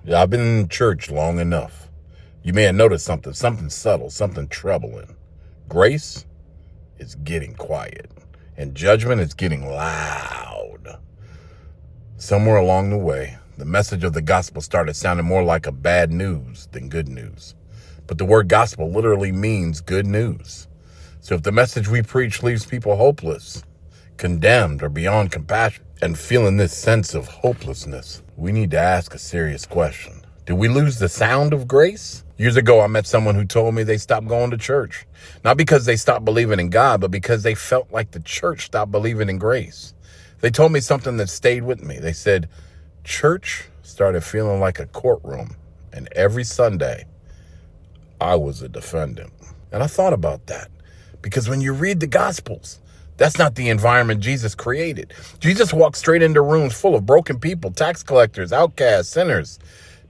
Yeah, I've been in church long enough. You may have noticed something subtle, something troubling. Grace is getting quiet, and judgment is getting loud. Somewhere along the way, the message of the gospel started sounding more like a bad news than good news. But the word gospel literally means good news. So if the message we preach leaves people hopeless, condemned, or beyond compassion, and feeling this sense of hopelessness, we need to ask a serious question. Did we lose the sound of grace? Years ago, I met someone who told me they stopped going to church. Not because they stopped believing in God, but because they felt like the church stopped believing in grace. They told me something that stayed with me. They said, church started feeling like a courtroom, and every Sunday, I was a defendant. And I thought about that, because when you read the Gospels, that's not the environment Jesus created. Jesus walked straight into rooms full of broken people, tax collectors, outcasts, sinners,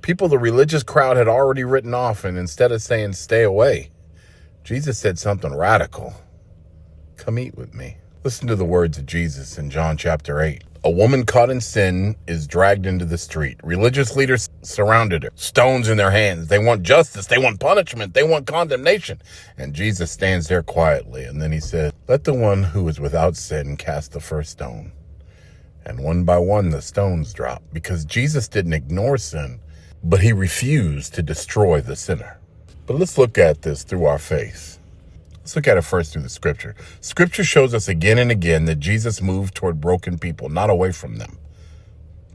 people the religious crowd had already written off, and instead of saying, stay away, Jesus said something radical. Come eat with me. Listen to the words of Jesus in John chapter 8. A woman caught in sin is dragged into the street. Religious leaders surrounded her, stones in their hands. They want justice. They want punishment. They want condemnation. And Jesus stands there quietly. And then he said, let the one who is without sin cast the first stone. And one by one, the stones dropped, because Jesus didn't ignore sin, but he refused to destroy the sinner. But let's look at this through our faith. Let's look at it first through the scripture. Scripture shows us again and again that Jesus moved toward broken people, not away from them.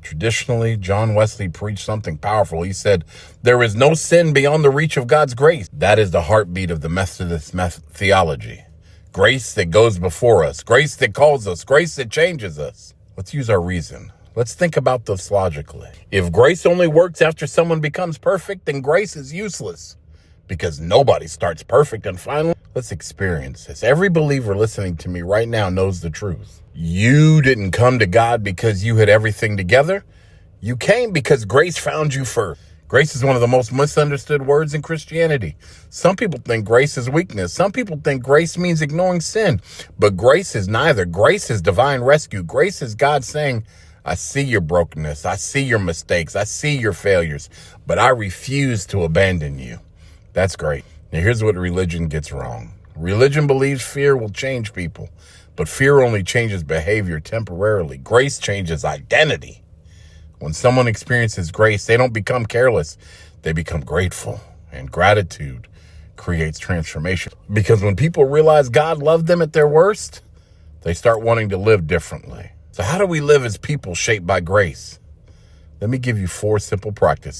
Traditionally, John Wesley preached something powerful. He said, there is no sin beyond the reach of God's grace. That is the heartbeat of the Methodist theology. Grace that goes before us, grace that calls us, grace that changes us. Let's use our reason. Let's think about this logically. If grace only works after someone becomes perfect, then grace is useless, because nobody starts perfect. And finally, let's experience this. Every believer listening to me right now knows the truth. You didn't come to God because you had everything together. You came because grace found you first. Grace is one of the most misunderstood words in Christianity. Some people think grace is weakness. Some people think grace means ignoring sin. But grace is neither. Grace is divine rescue. Grace is God saying, I see your brokenness. I see your mistakes. I see your failures. But I refuse to abandon you. That's great. Now, here's what religion gets wrong. Religion believes fear will change people, but fear only changes behavior temporarily. Grace changes identity. When someone experiences grace, they don't become careless. They become grateful, and gratitude creates transformation. Because when people realize God loved them at their worst, they start wanting to live differently. So how do we live as people shaped by grace? Let me give you 4 simple practices